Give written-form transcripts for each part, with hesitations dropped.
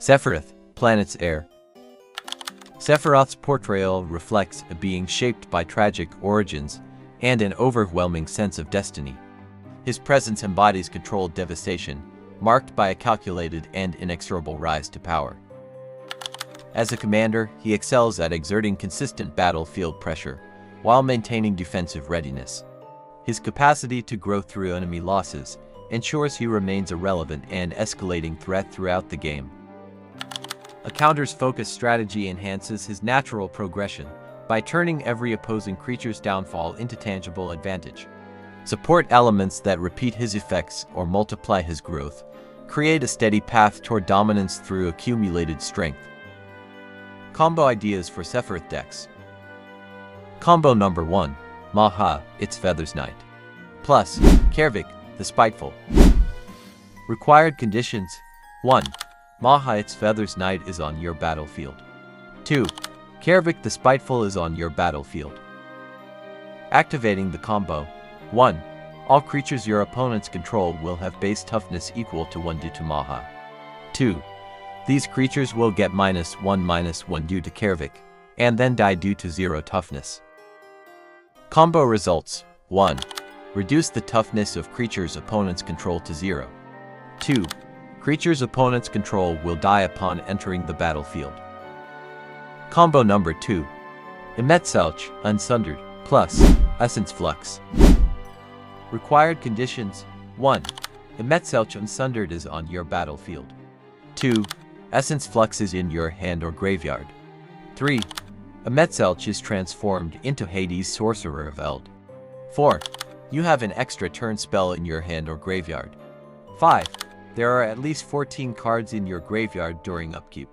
Sephiroth, planet's heir. Sephiroth's portrayal reflects a being shaped by tragic origins and an overwhelming sense of destiny. His presence embodies controlled devastation, marked by a calculated and inexorable rise to power. As a commander, he excels at exerting consistent battlefield pressure, while maintaining defensive readiness. His capacity to grow through enemy losses ensures he remains a relevant and escalating threat throughout the game. A counter's focused strategy enhances his natural progression by turning every opposing creature's downfall into tangible advantage. Support elements that repeat his effects or multiply his growth create a steady path toward dominance through accumulated strength. Combo ideas for Sephiroth decks. Combo number 1. Maha, its Feathers Knight. Plus, Kaervek, the Spiteful. Required conditions. 1. Maha, its Feathers Knight is on your battlefield. 2. Kaervek, the Spiteful is on your battlefield. Activating the combo. 1. All creatures your opponents control will have base toughness equal to 1 due to Maha. 2. These creatures will get -1/-1 due to Kaervek, and then die due to 0 toughness. Combo results. 1. Reduce the toughness of creatures opponents control to 0. 2. Creatures opponents control will die upon entering the battlefield. Combo number 2. Emet-Selch, Unsundered, plus Essence Flux. Required conditions. 1. Emet-Selch Unsundered is on your battlefield. 2. Essence Flux is in your hand or graveyard. 3. Emet-Selch is transformed into Hades' Sorcerer of Eld. 4. You have an extra turn spell in your hand or graveyard. 5. There are at least 14 cards in your graveyard during upkeep.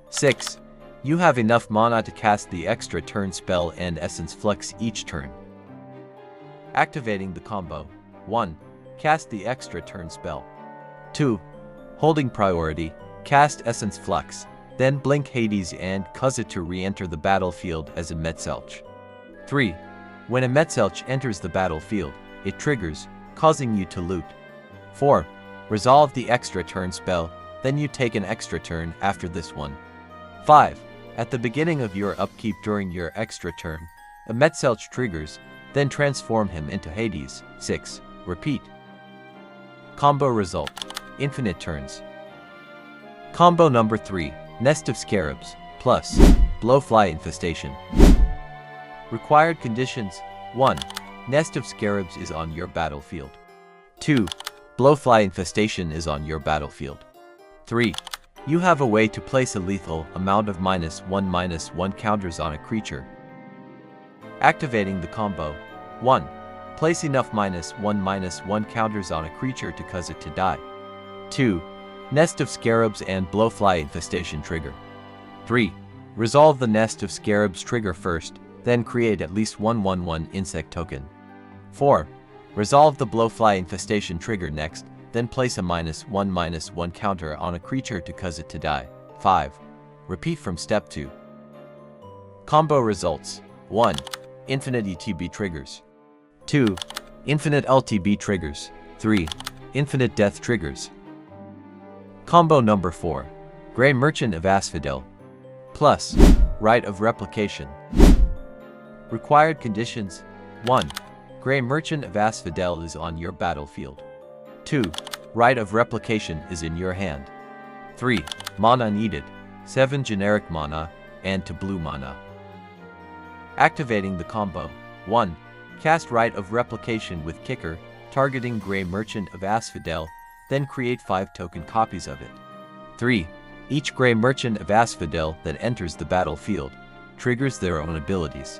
6. You have enough mana to cast the extra turn spell and Essence Flux each turn. Activating the combo. 1. Cast the extra turn spell. 2. Holding priority, cast Essence Flux, then blink Hades and cause it to re-enter the battlefield as Emet-Selch. 3. When Emet-Selch enters the battlefield, it triggers, causing you to loot. 4. Resolve the extra turn spell, then you take an extra turn after this one. 5. At the beginning of your upkeep during your extra turn, Emet-Selch triggers, then transform him into Hades. 6. Repeat. Combo result. Infinite turns. Combo number 3. Nest of Scarabs, plus Blowfly Infestation. Required conditions. 1. Nest of Scarabs is on your battlefield. 2. Blowfly Infestation is on your battlefield. 3. You have a way to place a lethal amount of -1/-1 counters on a creature. Activating the combo. 1. Place enough -1/-1 counters on a creature to cause it to die. 2. Nest of Scarabs and Blowfly Infestation trigger. 3. Resolve the Nest of Scarabs trigger first, then create at least 1/1/1 insect token. 4. Resolve the Blowfly Infestation trigger next, then place a -1/-1 counter on a creature to cause it to die. 5. Repeat from step 2. Combo results. 1. Infinite ETB triggers. 2. Infinite LTB triggers. 3. Infinite death triggers. Combo number 4. Grey Merchant of Asphodel, plus Rite of Replication. Required conditions. 1. Grey Merchant of Asphodel is on your battlefield. 2. Rite of Replication is in your hand. 3. Mana needed. 7 generic mana, and to blue mana. Activating the combo. 1. Cast Rite of Replication with Kicker, targeting Grey Merchant of Asphodel, then create 5 token copies of it. 3. Each Grey Merchant of Asphodel that enters the battlefield triggers their own abilities.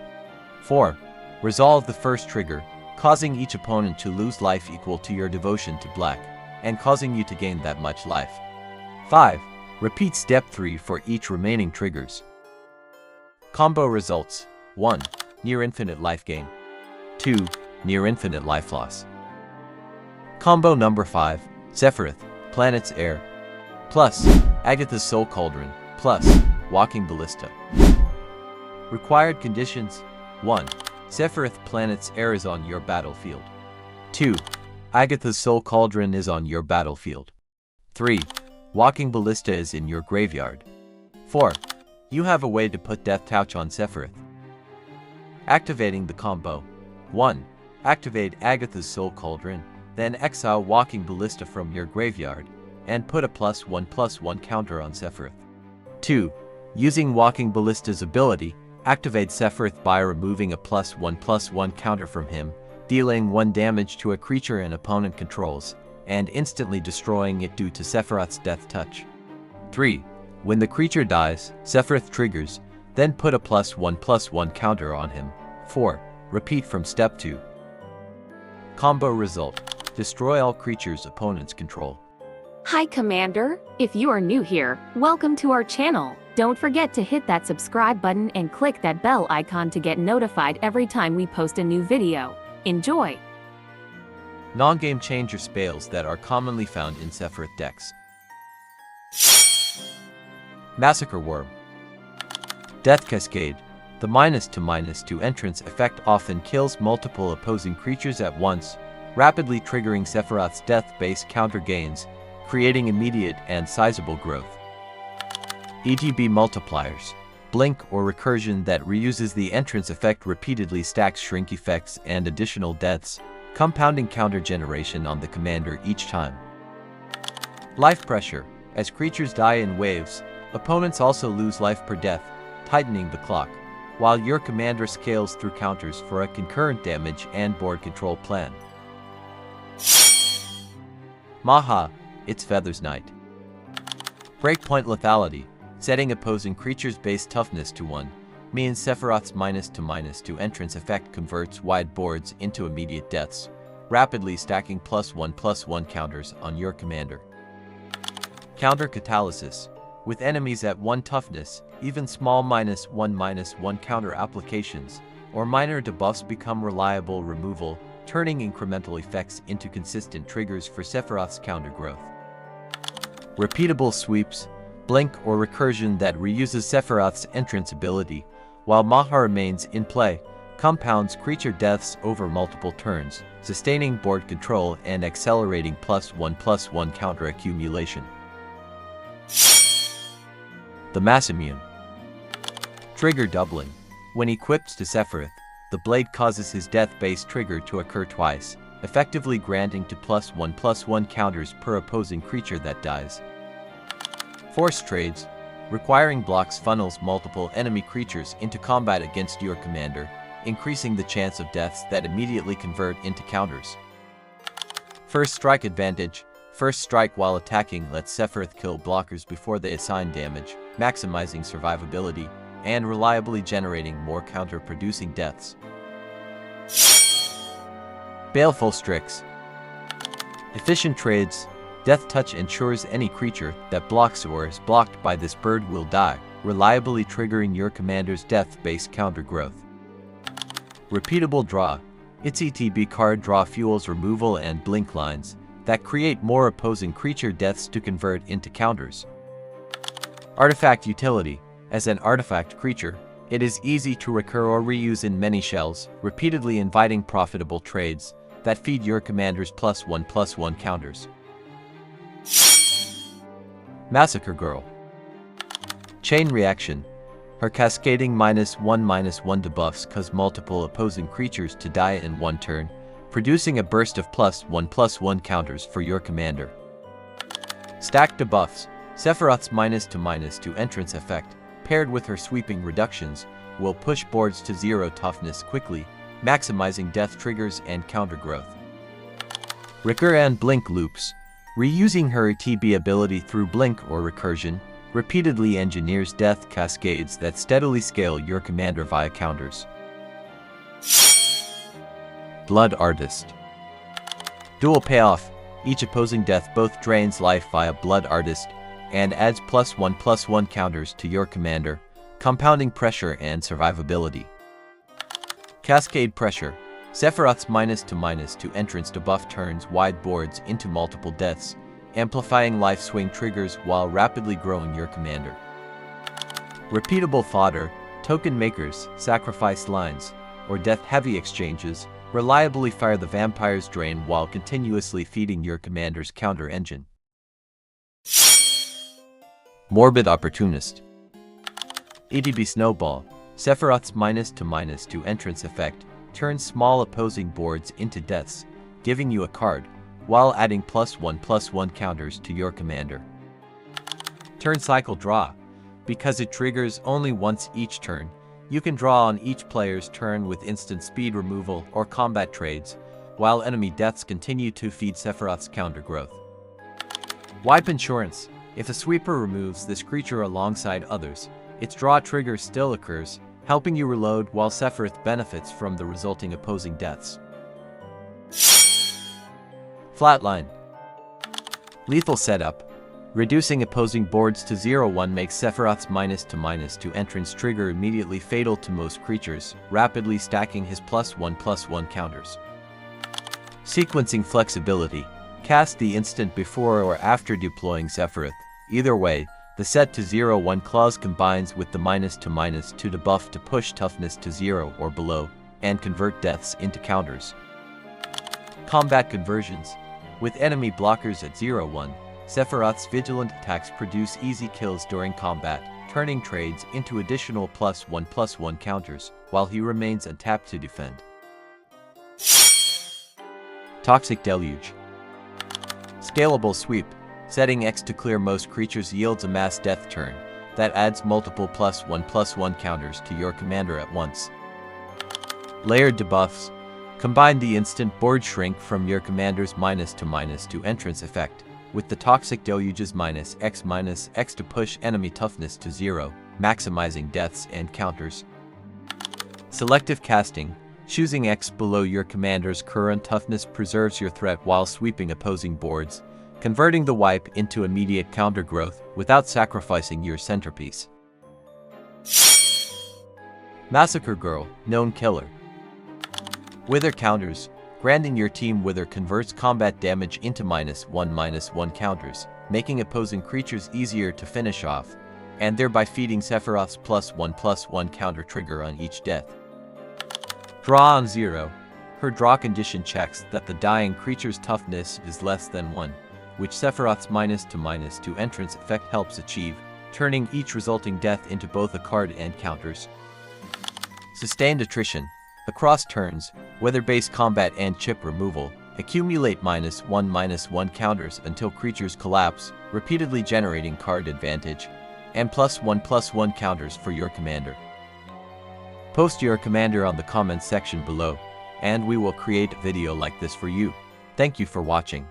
4. Resolve the first trigger, causing each opponent to lose life equal to your devotion to black, and causing you to gain that much life. 5. Repeat step 3 for each remaining triggers. Combo results. 1. Near infinite life gain. 2. Near infinite life loss. Combo number 5. Sephiroth, planet's heir, plus Agatha's Soul Cauldron, plus Walking Ballista. Required conditions. 1. Sephiroth, planet's heir is on your battlefield. 2. Agatha's Soul Cauldron is on your battlefield. 3. Walking Ballista is in your graveyard. 4. You have a way to put Death Touch on Sephiroth. Activating the combo. 1. Activate Agatha's Soul Cauldron, then exile Walking Ballista from your graveyard, and put a +1/+1 counter on Sephiroth. 2. Using Walking Ballista's ability, activate Sephiroth by removing a +1/+1 counter from him, dealing 1 damage to a creature an opponent controls, and instantly destroying it due to Sephiroth's Death Touch. 3. When the creature dies, Sephiroth triggers, then put a +1/+1 counter on him. 4. Repeat from step 2. Combo result. Destroy all creatures opponents control. Hi Commander, if you are new here, welcome to our channel. Don't forget to hit that subscribe button and click that bell icon to get notified every time we post a new video. Enjoy! Non-game changer spells that are commonly found in Sephiroth decks. Massacre Worm. Death Cascade. The -2/-2 entrance effect often kills multiple opposing creatures at once, rapidly triggering Sephiroth's death-based counter gains, creating immediate and sizable growth. ETB Multipliers. Blink or recursion that reuses the entrance effect repeatedly stacks shrink effects and additional deaths, compounding counter generation on the commander each time. Life Pressure. As creatures die in waves, opponents also lose life per death, tightening the clock, while your commander scales through counters for a concurrent damage and board control plan. Maha. Its Feathers Knight. Breakpoint Lethality. Setting opposing creatures' base toughness to 1 means Sephiroth's -2/-2 entrance effect converts wide boards into immediate deaths, rapidly stacking +1/+1 counters on your commander. Counter Catalysis. With enemies at 1 toughness, even small -1/-1 counter applications or minor debuffs become reliable removal, turning incremental effects into consistent triggers for Sephiroth's counter growth. Repeatable Sweeps. Blink or recursion that reuses Sephiroth's entrance ability, while Maha remains in play, compounds creature deaths over multiple turns, sustaining board control and accelerating +1/+1 counter accumulation. The Mass Immune. Trigger Doubling. When equipped to Sephiroth, the blade causes his death-based trigger to occur twice, effectively granting to +1/+1 counters per opposing creature that dies. Force Trades. Requiring blocks funnels multiple enemy creatures into combat against your commander, increasing the chance of deaths that immediately convert into counters. First Strike Advantage. First strike while attacking lets Sephiroth kill blockers before they assign damage, maximizing survivability and reliably generating more counter-producing deaths. Baleful Strix. Efficient Trades. Death Touch ensures any creature that blocks or is blocked by this bird will die, reliably triggering your commander's death-based counter growth. Repeatable Draw. Its ETB card draw fuels removal and blink lines that create more opposing creature deaths to convert into counters. Artifact Utility. As an artifact creature, it is easy to recur or reuse in many shells, repeatedly inviting profitable trades that feed your commander's +1/+1 counters. Massacre Girl. Chain Reaction. Her cascading -1/-1 debuffs cause multiple opposing creatures to die in one turn, producing a burst of +1/+1 counters for your commander. Stacked Debuffs. Sephiroth's -2/-2 entrance effect, paired with her sweeping reductions, will push boards to 0 toughness quickly, maximizing death triggers and counter growth. Recur and Blink Loops. Reusing her ETB ability through blink or recursion, repeatedly engineers death cascades that steadily scale your commander via counters. Blood Artist. Dual Payoff. Each opposing death both drains life via Blood Artist and adds +1/+1 counters to your commander, compounding pressure and survivability. Cascade Pressure. Sephiroth's -2/-2 entrance debuff turns wide boards into multiple deaths, amplifying life swing triggers while rapidly growing your commander. Repeatable Fodder. Token Makers, Sacrifice Lines, or Death-Heavy Exchanges reliably fire the vampire's drain while continuously feeding your commander's counter engine. Morbid Opportunist. EDB Snowball. Sephiroth's -2/-2 entrance effect turns small opposing boards into deaths, giving you a card, while adding +1/+1 counters to your commander. Turn Cycle Draw. Because it triggers only once each turn, you can draw on each player's turn with instant speed removal or combat trades, while enemy deaths continue to feed Sephiroth's counter growth. Wipe Insurance. If a sweeper removes this creature alongside others, its draw trigger still occurs, helping you reload while Sephiroth benefits from the resulting opposing deaths. Flatline. Lethal Setup. Reducing opposing boards to 0/1 makes Sephiroth's -2/-2 entrance trigger immediately fatal to most creatures, rapidly stacking his +1/+1 counters. Sequencing Flexibility. Cast the instant before or after deploying Sephiroth. Either way, the set to 0/1 clause combines with the -2/-2 debuff to push toughness to 0 or below, and convert deaths into counters. Combat Conversions. With enemy blockers at 0/1, Sephiroth's vigilant attacks produce easy kills during combat, turning trades into additional +1/+1 counters, while he remains untapped to defend. Toxic Deluge. Scalable Sweep. Setting X to clear most creatures yields a mass death turn that adds multiple +1/+1 counters to your commander at once. Layered Debuffs. Combine the instant board shrink from your commander's -2/-2 entrance effect with the Toxic Deluge's -X to push enemy toughness to 0, maximizing deaths and counters. Selective Casting. Choosing X below your commander's current toughness preserves your threat while sweeping opposing boards, converting the wipe into immediate counter growth without sacrificing your centerpiece. Massacre Girl, Known Killer. Wither Counters. Granting your team Wither converts combat damage into -1/-1 counters, making opposing creatures easier to finish off, and thereby feeding Sephiroth's +1/+1 counter trigger on each death. Draw on 0. Her draw condition checks that the dying creature's toughness is less than 1, which Sephiroth's -2/-2 entrance effect helps achieve, turning each resulting death into both a card and counters. Sustained Attrition. Across turns, weather-based combat and chip removal, accumulate -1/-1 counters until creatures collapse, repeatedly generating card advantage, and +1/+1 counters for your commander. Post your commander on the comments section below, and we will create a video like this for you. Thank you for watching.